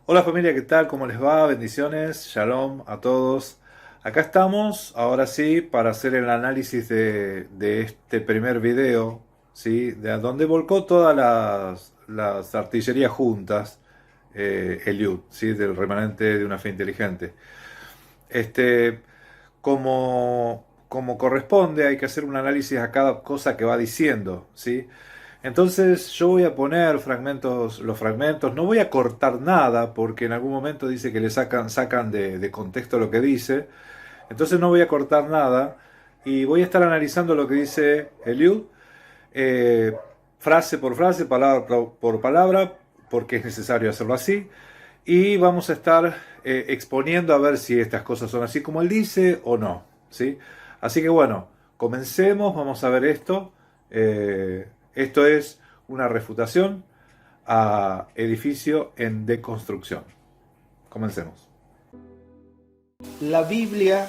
Hola familia, ¿qué tal? ¿Cómo les va? Bendiciones, shalom a todos. Acá estamos, ahora sí, para hacer el análisis de este primer video, ¿sí? De donde volcó todas las artillerías juntas, Eliud, ¿sí? Del remanente de una fe inteligente. Este, como corresponde, hay que hacer un análisis a cada cosa que va diciendo, ¿sí? Entonces yo voy a poner fragmentos, los fragmentos, no voy a cortar nada porque en algún momento dice que le sacan de contexto lo que dice, entonces no voy a cortar nada y voy a estar analizando lo que dice Eliud, eh, frase por frase, palabra por palabra, porque es necesario hacerlo así, y vamos a estar exponiendo a ver si estas cosas son así como él dice o no, ¿sí? Así que bueno, comencemos, vamos a ver esto. Esto es una refutación a edificio en deconstrucción. Comencemos. La Biblia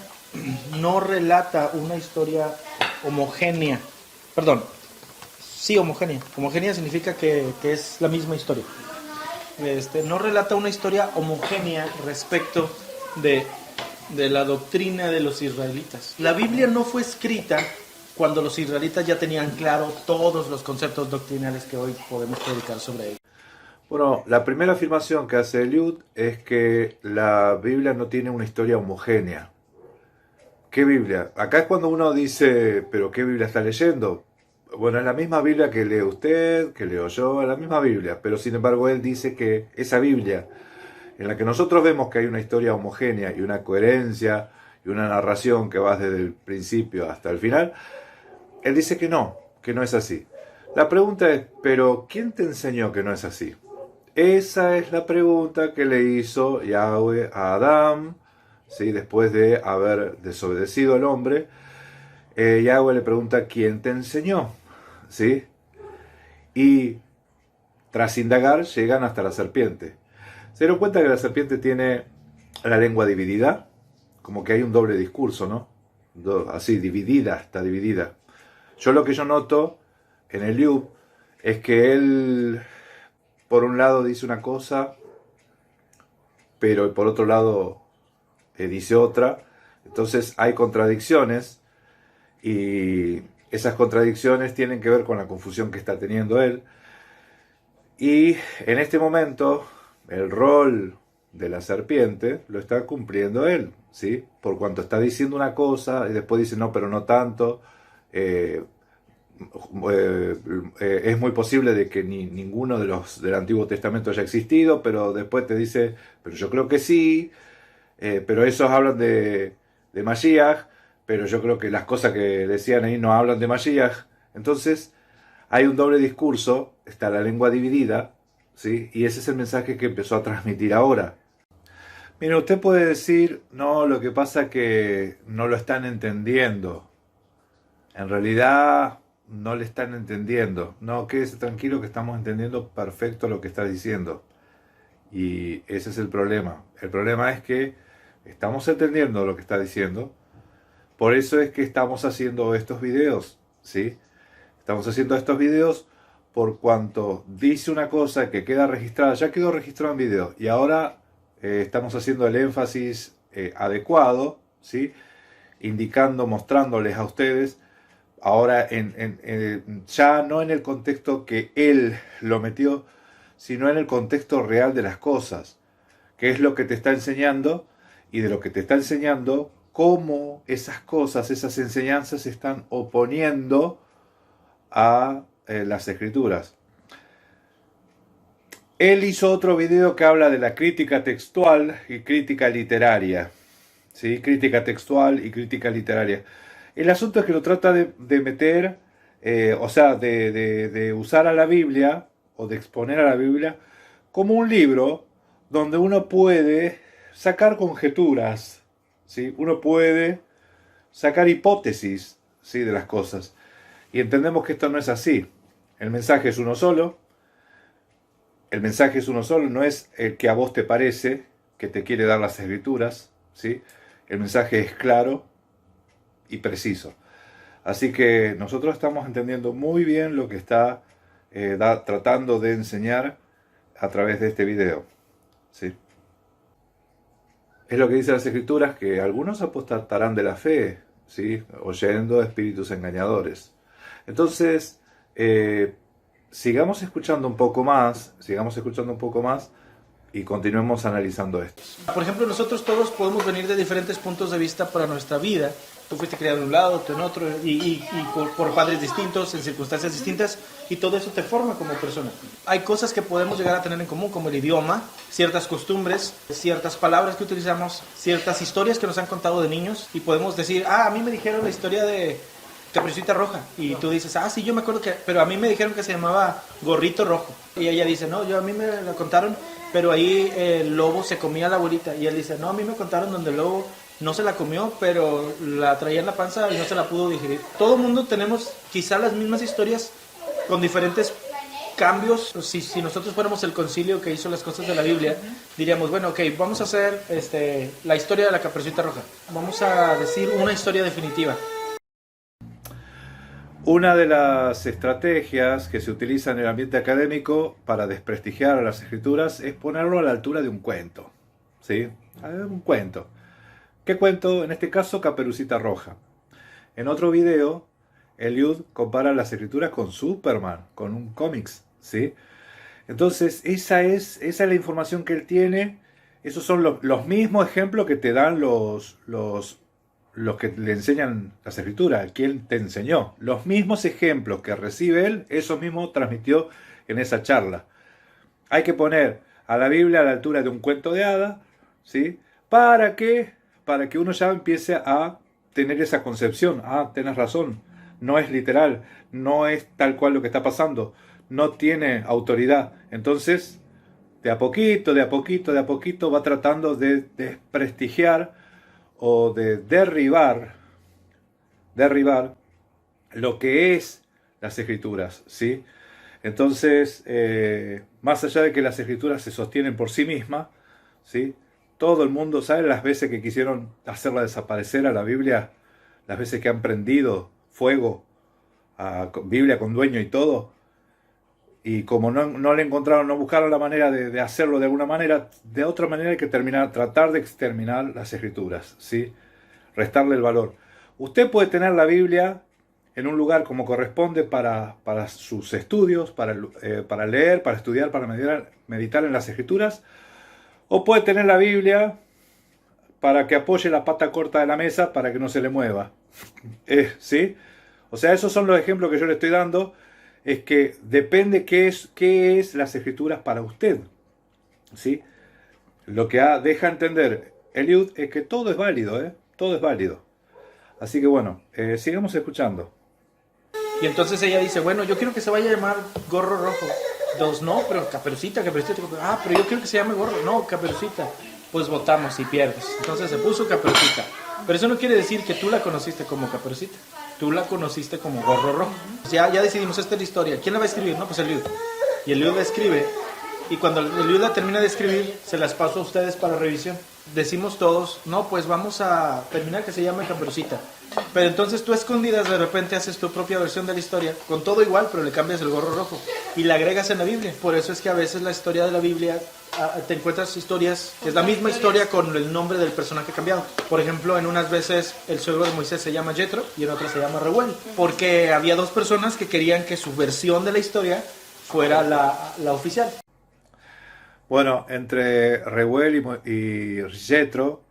no relata una historia homogénea. Perdón, sí, homogénea. Homogénea significa que es la misma historia. No relata una historia homogénea respecto de, de la doctrina de los israelitas. La Biblia no fue escrita cuando los israelitas ya tenían claro todos los conceptos doctrinales que hoy podemos predicar sobre ellos. Bueno, la primera afirmación que hace Eliud es que la Biblia no tiene una historia homogénea. ¿Qué Biblia? Acá es cuando uno dice, ¿pero qué Biblia está leyendo? Bueno, es la misma Biblia que lee usted, que leo yo, es la misma Biblia, pero sin embargo él dice que esa Biblia, en la que nosotros vemos que hay una historia homogénea y una coherencia y una narración que va desde el principio hasta el final, él dice que no es así. La pregunta es, ¿pero quién te enseñó que no es así? Esa es la pregunta que le hizo Yahweh a Adán, ¿sí? Después de haber desobedecido al hombre. Yahweh le pregunta, ¿quién te enseñó? ¿Sí? Y tras indagar llegan hasta la serpiente. Se dieron cuenta que la serpiente tiene la lengua dividida, como que hay un doble discurso, ¿no? Así, dividida, está dividida. Lo que yo noto en el Eliud es que él, por un lado, dice una cosa, pero por otro lado dice otra. Entonces hay contradicciones y esas contradicciones tienen que ver con la confusión que está teniendo él. Y en este momento, el rol de la serpiente lo está cumpliendo él, ¿sí? Por cuanto está diciendo una cosa y después dice, no, pero no tanto. Eh, es muy posible de que ninguno de los del Antiguo Testamento haya existido, pero después te dice, pero yo creo que sí, pero esos hablan de Mashiach, pero yo creo que las cosas que decían ahí no hablan de Mashiach. Entonces, hay un doble discurso, está la lengua dividida, ¿sí? Y ese es el mensaje que empezó a transmitir ahora. Mire, usted puede decir, no, lo que pasa es que no lo están entendiendo. En realidad, no le están entendiendo. No, quédese tranquilo que estamos entendiendo perfecto lo que está diciendo. Y ese es el problema. El problema es que estamos entendiendo lo que está diciendo. Por eso es que estamos haciendo estos videos, ¿sí? Estamos haciendo estos videos por cuanto dice una cosa que queda registrada, ya quedó registrado en video, y ahora estamos haciendo el énfasis adecuado, ¿sí? Indicando, mostrándoles a ustedes, ahora ya no en el contexto que él lo metió, sino en el contexto real de las cosas, que es lo que te está enseñando, y de lo que te está enseñando, cómo esas cosas, esas enseñanzas se están oponiendo a las escrituras. Él hizo otro video que habla de la crítica textual y crítica literaria. ¿Sí? Crítica textual y crítica literaria. El asunto es que lo trata de meter, o sea, de usar a la Biblia o de exponer a la Biblia como un libro donde uno puede sacar conjeturas, ¿sí? Uno puede sacar hipótesis, ¿sí? De las cosas. Y entendemos que esto no es así. El mensaje es uno solo. El mensaje es uno solo, no es el que a vos te parece que te quiere dar las escrituras, ¿sí? El mensaje es claro y preciso. Así que nosotros estamos entendiendo muy bien lo que está tratando de enseñar a través de este video, ¿sí? Es lo que dice las Escrituras, que algunos apostatarán de la fe, ¿sí? Oyendo espíritus engañadores. Entonces, sigamos escuchando un poco más y continuemos analizando esto. Por ejemplo, nosotros todos podemos venir de diferentes puntos de vista para nuestra vida. Tú fuiste criado en un lado, tú en otro, y por padres distintos, en circunstancias distintas, y todo eso te forma como persona. Hay cosas que podemos llegar a tener en común, como el idioma, ciertas costumbres, ciertas palabras que utilizamos, ciertas historias que nos han contado de niños, y podemos decir, a mí me dijeron la historia de Caperucita Roja, y tú dices, sí, yo me acuerdo pero a mí me dijeron que se llamaba Gorrito Rojo, y ella dice, no, a mí me la contaron, pero ahí el lobo se comía a la abuelita, y él dice, no, a mí me contaron donde el lobo no se la comió, pero la traía en la panza y no se la pudo digerir. Todo el mundo tenemos quizá las mismas historias con diferentes cambios. Si nosotros fuéramos el concilio que hizo las cosas de la Biblia, diríamos, bueno, ok, vamos a hacer la historia de la Caperucita Roja. Vamos a decir una historia definitiva. Una de las estrategias que se utiliza en el ambiente académico para desprestigiar a las Escrituras es ponerlo a la altura de un cuento, ¿sí? Un cuento. ¿Qué cuento? En este caso, Caperucita Roja. En otro video, Eliud compara las Escrituras con Superman, con un cómics, ¿sí? Entonces, esa es la información que él tiene. Esos son los mismos ejemplos que te dan los que le enseñan las Escrituras, quien te enseñó. Los mismos ejemplos que recibe él, esos mismos transmitió en esa charla. Hay que poner a la Biblia a la altura de un cuento de hadas, ¿sí? Para que uno ya empiece a tener esa concepción. Tenés razón, no es literal, no es tal cual lo que está pasando, no tiene autoridad. Entonces, de a poquito va tratando de desprestigiar o de derribar lo que es las Escrituras, ¿sí? Entonces, más allá de que las Escrituras se sostienen por sí mismas, ¿sí? Todo el mundo sabe las veces que quisieron hacerla desaparecer a la Biblia, las veces que han prendido fuego a Biblia con dueño y todo, y como no le encontraron, no buscaron la manera de hacerlo de alguna manera, de otra manera hay que tratar de exterminar las Escrituras, ¿sí? Restarle el valor. Usted puede tener la Biblia en un lugar como corresponde para sus estudios, para leer, para estudiar, para meditar en las Escrituras, o puede tener la Biblia para que apoye la pata corta de la mesa para que no se le mueva. ¿Sí? O sea, esos son los ejemplos que yo le estoy dando. Es que depende qué es las Escrituras para usted. ¿Sí? Lo que deja entender Eliud es que todo es válido, todo es válido. Así que bueno, sigamos escuchando. Y entonces ella dice, bueno, yo quiero que se vaya a llamar Gorro Rojo. Dos, no, pero Caperucita. Pero yo quiero que se llame Gorro. No, Caperucita. Pues votamos y pierdes. Entonces se puso Caperucita. Pero eso no quiere decir que tú la conociste como Caperucita. Tú la conociste como Gorro Rojo. Ya decidimos, esta es la historia. ¿Quién la va a escribir? No, pues Eliud. Y Eliud la escribe. Y cuando Eliud la termina de escribir, se las paso a ustedes para revisión. Decimos todos, no, pues vamos a terminar que se llame Caperucita. Pero entonces tú a escondidas de repente haces tu propia versión de la historia, con todo igual, pero le cambias el gorro rojo y la agregas en la Biblia. Por eso es que a veces la historia de la Biblia, te encuentras historias, que es la misma historia con el nombre del personaje cambiado. Por ejemplo, en unas veces el suegro de Moisés se llama Jetro y en otras se llama Reuel, porque había dos personas que querían que su versión de la historia fuera la oficial. Bueno, entre Reuel y Jetro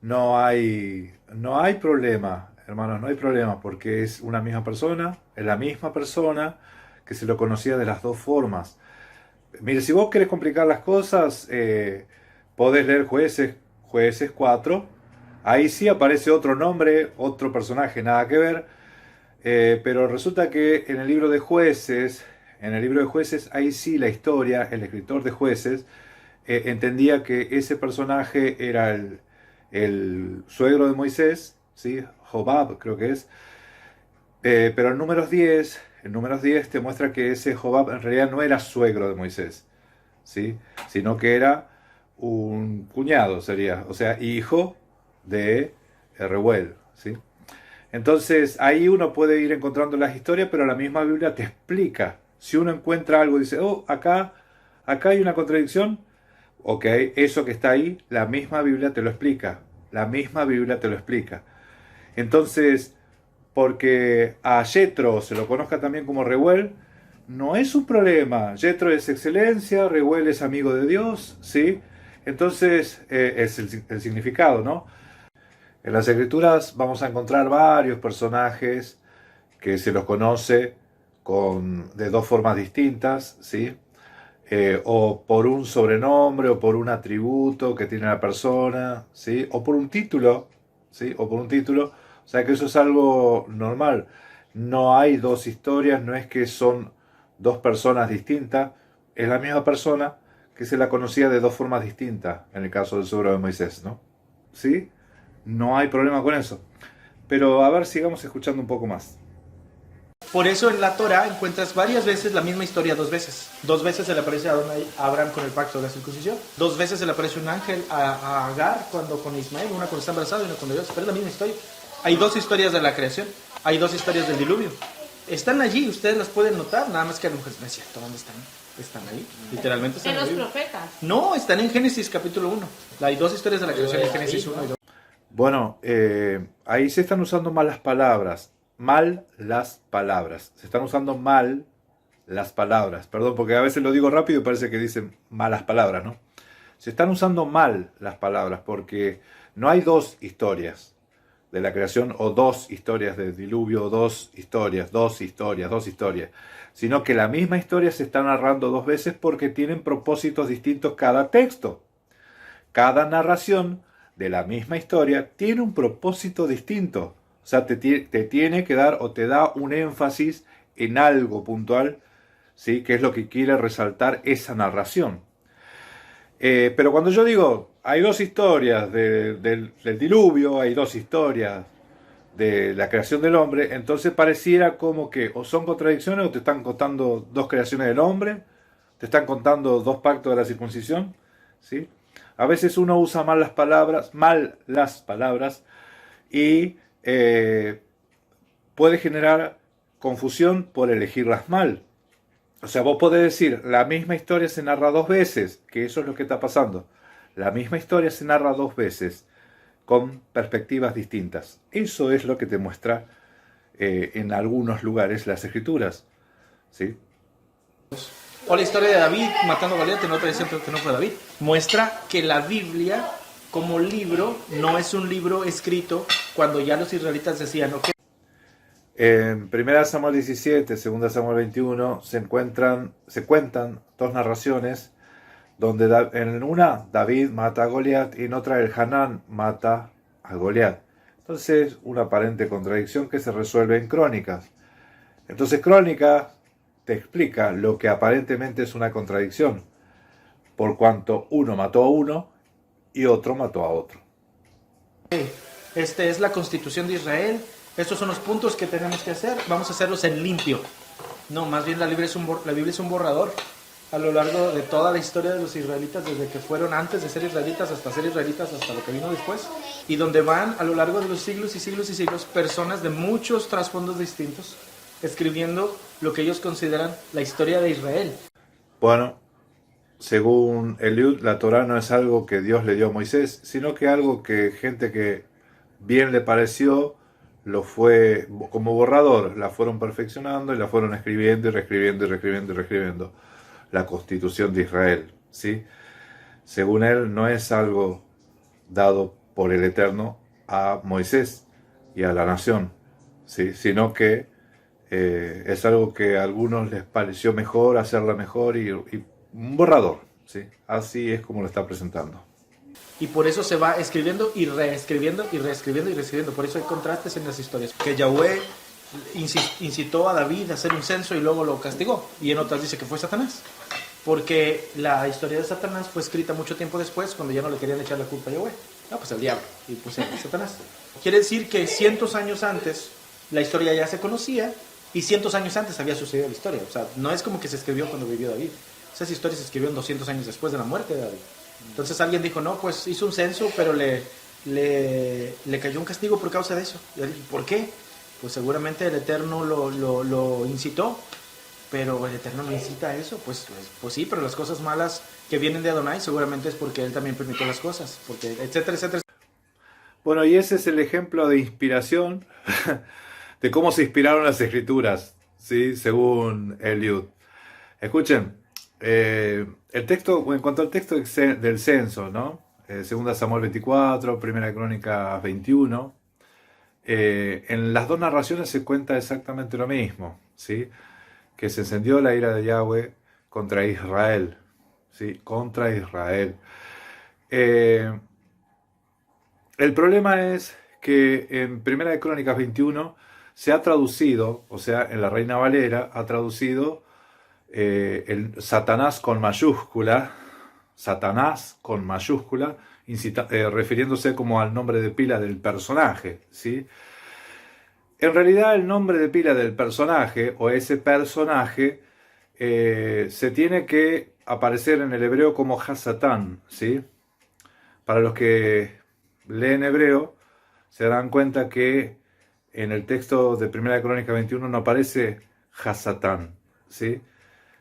no hay problema, hermanos, no hay problema, porque es una misma persona, es la misma persona que se lo conocía de las dos formas. Mire, si vos querés complicar las cosas, podés leer Jueces 4, ahí sí aparece otro nombre, otro personaje, nada que ver, pero resulta que en el libro de Jueces, ahí sí la historia, el escritor de Jueces, entendía que ese personaje era el suegro de Moisés, ¿sí? Jobab creo que es, pero en Números 10 te muestra que ese Jobab en realidad no era suegro de Moisés, ¿sí? Sino que era un cuñado, sería, o sea, hijo de Reuel, ¿sí? Entonces ahí uno puede ir encontrando las historias, pero la misma Biblia te explica. Si uno encuentra algo y dice, acá hay una contradicción, ¿Ok? Eso que está ahí, la misma Biblia te lo explica. La misma Biblia te lo explica. Entonces, porque a Jethro se lo conozca también como Reuel, no es un problema. Jethro es excelencia, Reuel es amigo de Dios, ¿sí? Entonces, es el significado, ¿no? En las escrituras vamos a encontrar varios personajes que se los conoce de dos formas distintas, ¿sí? O por un sobrenombre, o por un atributo que tiene la persona, ¿sí? O por un título, ¿sí? O por un título. O sea que eso es algo normal. No hay dos historias, no es que son dos personas distintas, es la misma persona que se la conocía de dos formas distintas, en el caso del suegro de Moisés, ¿no? ¿Sí? No hay problema con eso. Pero a ver, sigamos escuchando un poco más. Por eso en la Torah encuentras varias veces la misma historia dos veces. Dos veces se le aparece a Abraham con el pacto de la circuncisión. Dos veces se le aparece un ángel a Agar cuando con Ismael, una cuando está embarazada y una cuando Dios. Pero es la misma historia. Hay dos historias de la creación. Hay dos historias del diluvio. Están allí, ustedes las pueden notar. Nada más que a lo mejor no es cierto, ¿dónde están? Están ahí, literalmente están En ahí. los profetas. No, están en Génesis capítulo 1. Hay dos historias de la creación en Génesis 1 y 2. Bueno, ahí se están usando mal las palabras. Mal las palabras. Se están usando mal las palabras. Perdón, porque a veces lo digo rápido y parece que dicen malas palabras, ¿no? Se están usando mal las palabras porque no hay dos historias de la creación o dos historias del diluvio o dos historias, sino que la misma historia se está narrando dos veces porque tienen propósitos distintos cada texto. Cada narración de la misma historia tiene un propósito distinto. O sea, te tiene que dar o te da un énfasis en algo puntual, ¿sí? Que es lo que quiere resaltar esa narración. Pero cuando yo digo, hay dos historias del diluvio, hay dos historias de la creación del hombre, entonces pareciera como que o son contradicciones o te están contando dos creaciones del hombre, te están contando dos pactos de la circuncisión, ¿sí? A veces uno usa mal las palabras y puede generar confusión por elegirlas mal. O sea, vos podés decir, la misma historia se narra dos veces, que eso es lo que está pasando. La misma historia se narra dos veces, con perspectivas distintas. Eso es lo que te muestra en algunos lugares las escrituras, ¿sí? O la historia de David matando a Goliat, en otra dicen que no fue David. Muestra que la Biblia, como libro, no es un libro escrito cuando ya los israelitas decían, ok. En 1 Samuel 17, 2 Samuel 21 se cuentan dos narraciones donde en una David mata a Goliat y en otra el Hanán mata a Goliat. Entonces, una aparente contradicción que se resuelve en Crónicas. Entonces, Crónicas te explica lo que aparentemente es una contradicción, por cuanto uno mató a uno y otro mató a otro. Esta es la constitución de Israel. Estos son los puntos que tenemos que hacer. Vamos a hacerlos en limpio. No, más bien la Biblia es un borrador a lo largo de toda la historia de los israelitas, desde que fueron antes de ser israelitas hasta ser israelitas, hasta lo que vino después, y donde van a lo largo de los siglos y siglos y siglos personas de muchos trasfondos distintos escribiendo lo que ellos consideran la historia de Israel. Bueno, según Eliud, la Torá no es algo que Dios le dio a Moisés, sino que algo que gente que bien le pareció lo fue como borrador, la fueron perfeccionando y la fueron escribiendo y reescribiendo y reescribiendo y reescribiendo. La Constitución de Israel, ¿sí? Según él, no es algo dado por el Eterno a Moisés y a la nación, ¿sí? Sino que es algo que a algunos les pareció mejor, hacerla mejor y un borrador, ¿sí? Así es como lo está presentando. Y por eso se va escribiendo y reescribiendo y reescribiendo y reescribiendo. Por eso hay contrastes en las historias. Que Yahweh incitó a David a hacer un censo y luego lo castigó. Y en otras dice que fue Satanás. Porque la historia de Satanás fue escrita mucho tiempo después, cuando ya no le querían echar la culpa a Yahweh. No, pues el diablo. Y pues Satanás. Quiere decir que cientos años antes la historia ya se conocía y cientos años antes había sucedido la historia. O sea, no es como que se escribió cuando vivió David. Esas historias se escribieron 200 años después de la muerte de David. Entonces alguien dijo, no, pues hizo un censo, pero le cayó un castigo por causa de eso. Y él, ¿por qué? Pues seguramente el Eterno lo incitó, pero el Eterno no incita a eso. Pues sí, pero las cosas malas que vienen de Adonai, seguramente es porque él también permitió las cosas, porque etcétera, etcétera. Bueno, y ese es el ejemplo de inspiración, de cómo se inspiraron las escrituras, ¿sí? Según Eliud. Escuchen, el texto, en cuanto al texto del censo, ¿no? Segunda Samuel 24, Primera Crónica 21, en las dos narraciones se cuenta exactamente lo mismo, ¿sí? Que se encendió la ira de Yahweh contra Israel, ¿sí? Contra Israel. Eh, el problema es que en Primera de Crónicas 21 se ha traducido, o sea, en la Reina Valera ha traducido el Satanás con mayúscula, refiriéndose como al nombre de pila del personaje, ¿sí? En realidad el nombre de pila del personaje o ese personaje se tiene que aparecer en el hebreo como Hasatán, ¿sí? Para los que leen hebreo se darán cuenta que en el texto de Primera Crónica 21 no aparece Hasatán, ¿sí?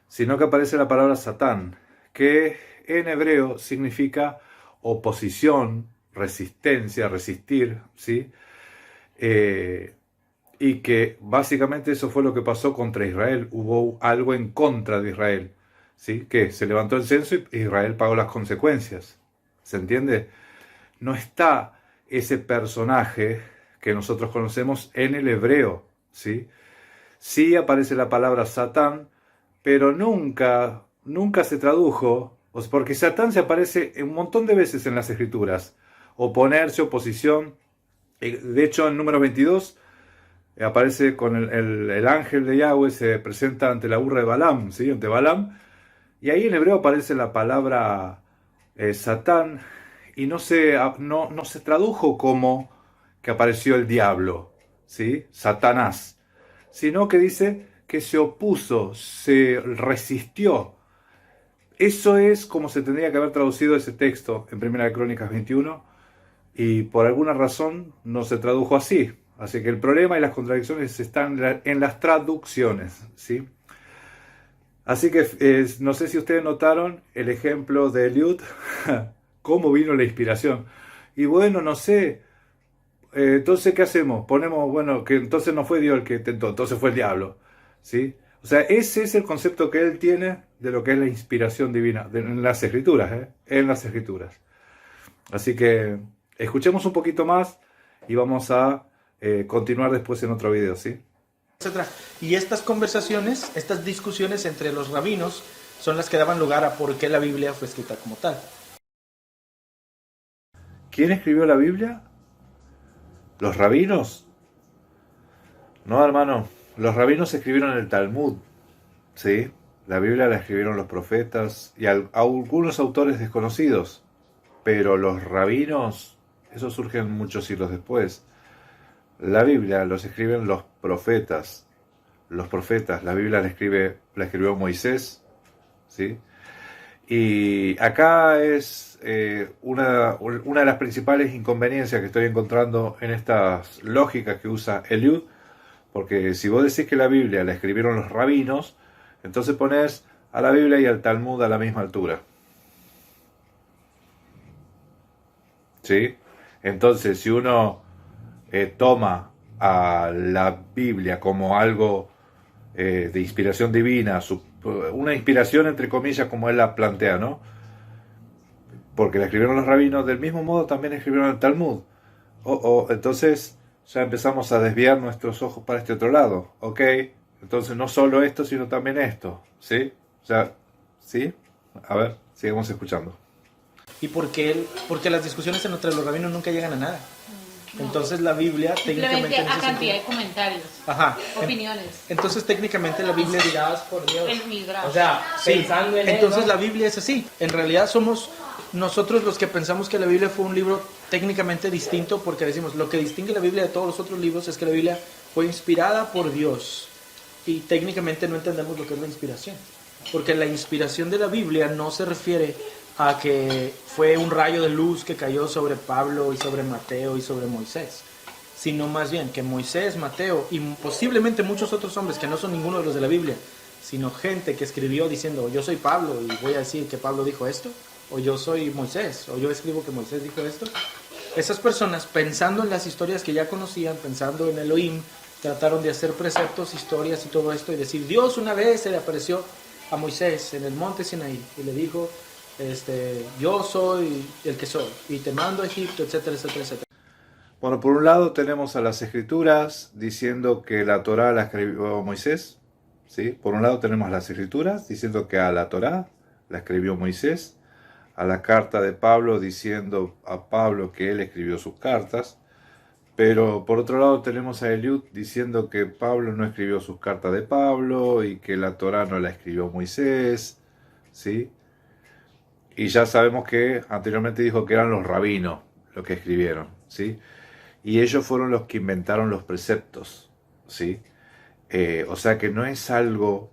Sino que aparece la palabra Satán, que en hebreo significa oposición, resistencia, resistir, ¿sí? Y que básicamente eso fue lo que pasó contra Israel. Hubo algo en contra de Israel, ¿sí? Que se levantó el censo y Israel pagó las consecuencias. ¿Se entiende? No está ese personaje que nosotros conocemos en el hebreo, ¿sí? Sí aparece la palabra Satán, pero nunca se tradujo, porque Satán se aparece un montón de veces en las escrituras. Oponerse, oposición. De hecho, en número 22 aparece con el ángel de Yahweh, se presenta ante la burra de Balaam, ¿sí? Ante Balaam, y ahí en hebreo aparece la palabra Satán, y no se tradujo como que apareció el diablo, ¿sí? Satanás, sino que dice que se opuso, se resistió. Eso es como se tendría que haber traducido ese texto en Primera de Crónicas 21, y por alguna razón no se tradujo así. Así que el problema y las contradicciones están en las traducciones, ¿sí? Así que no sé si ustedes notaron el ejemplo de Eliud, cómo vino la inspiración. Y bueno, no sé, entonces ¿qué hacemos? Ponemos, bueno, que entonces no fue Dios el que tentó, entonces fue el diablo, ¿sí? O sea, ese es el concepto que él tiene de lo que es la inspiración divina, en las escrituras, en las escrituras. Así que escuchemos un poquito más y vamos a continuar después en otro video, ¿sí? Etcétera. Y estas conversaciones, estas discusiones entre los rabinos son las que daban lugar a por qué la Biblia fue escrita como tal. ¿Quién escribió la Biblia? ¿Los rabinos? No, hermano, los rabinos escribieron el Talmud, ¿sí? La Biblia la escribieron los profetas y algunos autores desconocidos, pero los rabinos, eso surge muchos siglos después. La Biblia los escriben los profetas. Los profetas, la Biblia la escribió Moisés, ¿sí? Y acá es una de las principales inconveniencias que estoy encontrando en estas lógicas que usa Eliud, porque si vos decís que la Biblia la escribieron los rabinos, entonces pones a la Biblia y al Talmud a la misma altura, ¿sí? Entonces, si uno toma a la Biblia como algo de inspiración divina, una inspiración entre comillas como él la plantea, ¿no? Porque la escribieron los rabinos, del mismo modo también escribieron el Talmud. Entonces ya empezamos a desviar nuestros ojos para este otro lado, ¿ok? Entonces no solo esto, sino también esto, ¿sí? O sea, ¿sí? A ver, sigamos escuchando. ¿Y porque las discusiones entre los rabinos nunca llegan a nada? No. Entonces la Biblia técnicamente a cantidad de comentarios, ajá, opiniones. Entonces técnicamente la Biblia inspiradas por Dios. O sea, pensando en entonces él, ¿no? La Biblia es así. En realidad somos nosotros los que pensamos que la Biblia fue un libro técnicamente distinto, porque decimos lo que distingue la Biblia de todos los otros libros es que la Biblia fue inspirada por Dios, y técnicamente no entendemos lo que es la inspiración, porque la inspiración de la Biblia no se refiere a que fue un rayo de luz que cayó sobre Pablo y sobre Mateo y sobre Moisés, sino más bien que Moisés, Mateo y posiblemente muchos otros hombres que no son ninguno de los de la Biblia sino gente que escribió diciendo, yo soy Pablo y voy a decir que Pablo dijo esto, o yo soy Moisés, o yo escribo que Moisés dijo esto. Esas personas, pensando en las historias que ya conocían, pensando en Elohim, trataron de hacer preceptos, historias y todo esto, y decir, Dios una vez se le apareció a Moisés en el monte Sinaí, y le dijo, yo soy el que soy, y te mando a Egipto, etcétera, etcétera, etcétera. Bueno, por un lado tenemos a las Escrituras diciendo que la Torá la escribió Moisés, ¿sí? Por un lado tenemos las Escrituras diciendo que a la Torá la escribió Moisés, a la carta de Pablo diciendo a Pablo que él escribió sus cartas, pero por otro lado tenemos a Eliud diciendo que Pablo no escribió sus cartas de Pablo y que la Torá no la escribió Moisés, ¿sí? Y ya sabemos que anteriormente dijo que eran los rabinos los que escribieron, ¿sí? Y ellos fueron los que inventaron los preceptos, ¿sí? O sea que no es algo...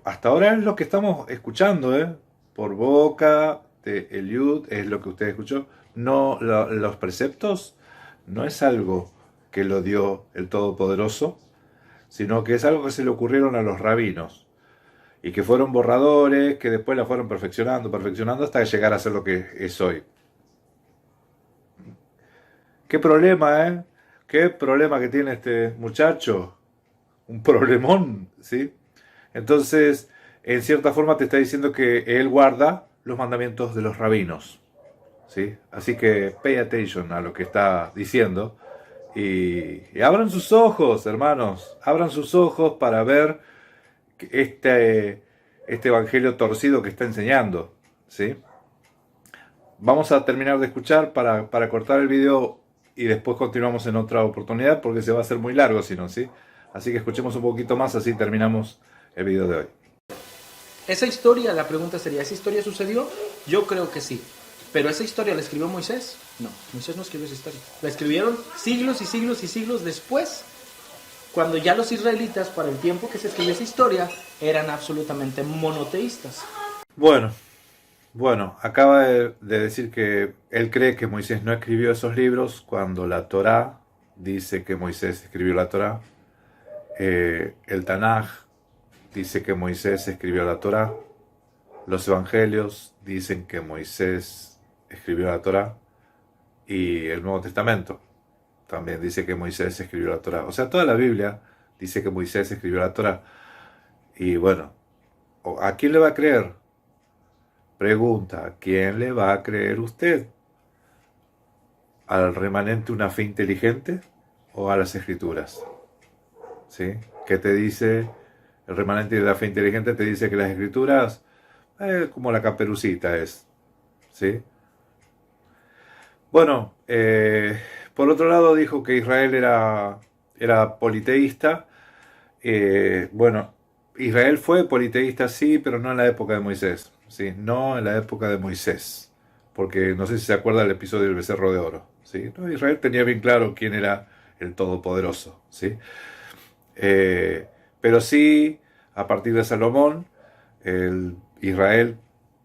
Hasta ahora es lo que estamos escuchando, ¿eh? Por boca de Eliud, es lo que usted escuchó. No, los preceptos no es algo que lo dio el Todopoderoso, sino que es algo que se le ocurrieron a los rabinos. Y que fueron borradores, que después la fueron perfeccionando hasta llegar a ser lo que es hoy. ¿Qué problema, eh? ¿Qué problema que tiene este muchacho? Un problemón, ¿sí? Entonces, en cierta forma te está diciendo que él guarda los mandamientos de los rabinos, ¿sí? Así que pay attention a lo que está diciendo y abran sus ojos, hermanos, abran sus ojos para ver este evangelio torcido que está enseñando, ¿sí? Vamos a terminar de escuchar para cortar el video y después continuamos en otra oportunidad porque se va a hacer muy largo si no, ¿sí? Así que escuchemos un poquito más, así terminamos el video de hoy. Esa historia, la pregunta sería, ¿esa historia sucedió? Yo creo que sí. ¿Pero esa historia la escribió Moisés? No, Moisés no escribió esa historia. La escribieron siglos y siglos y siglos después, cuando ya los israelitas, para el tiempo que se escribió esa historia, eran absolutamente monoteístas. Bueno, acaba de decir que él cree que Moisés no escribió esos libros cuando la Torá dice que Moisés escribió la Torá. El Tanaj dice que Moisés escribió la Torá. Los evangelios dicen que Moisés escribió la Torá. Y el Nuevo Testamento también dice que Moisés escribió la Torá. O sea, toda la Biblia dice que Moisés escribió la Torá. Y bueno, ¿a quién le va a creer? Pregunta, ¿a quién le va a creer usted? ¿Al remanente una fe inteligente o a las Escrituras? ¿Sí? ¿Qué te dice el remanente de la fe inteligente? Te dice que las Escrituras como la Caperucita es, ¿sí? Bueno, por otro lado dijo que Israel era politeísta. Bueno, Israel fue politeísta, sí, pero no en la época de Moisés, ¿sí? No en la época de Moisés, porque no sé si se acuerda del episodio del becerro de oro, ¿sí? No, Israel tenía bien claro quién era el Todopoderoso, ¿sí? Pero sí, a partir de Salomón, Israel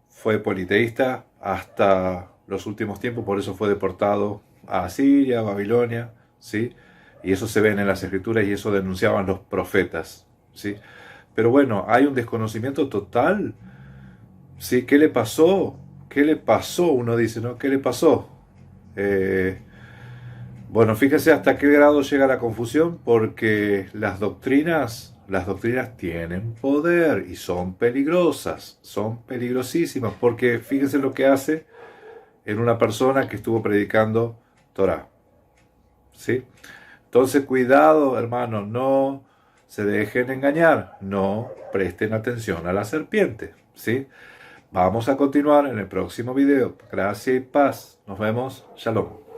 fue politeísta hasta los últimos tiempos, por eso fue deportado a Asiria, a Babilonia, ¿sí? Y eso se ve en las Escrituras y eso denunciaban los profetas, ¿sí? Pero bueno, hay un desconocimiento total, ¿sí? ¿Qué le pasó? ¿Qué le pasó? Uno dice, ¿no? ¿Qué le pasó? Bueno, fíjese hasta qué grado llega la confusión, porque las doctrinas tienen poder y son peligrosas, son peligrosísimas, porque fíjense lo que hace en una persona que estuvo predicando Torah, ¿sí? Entonces, cuidado, hermanos, no se dejen engañar, no presten atención a la serpiente, ¿sí? Vamos a continuar en el próximo video. Gracia y paz. Nos vemos. Shalom.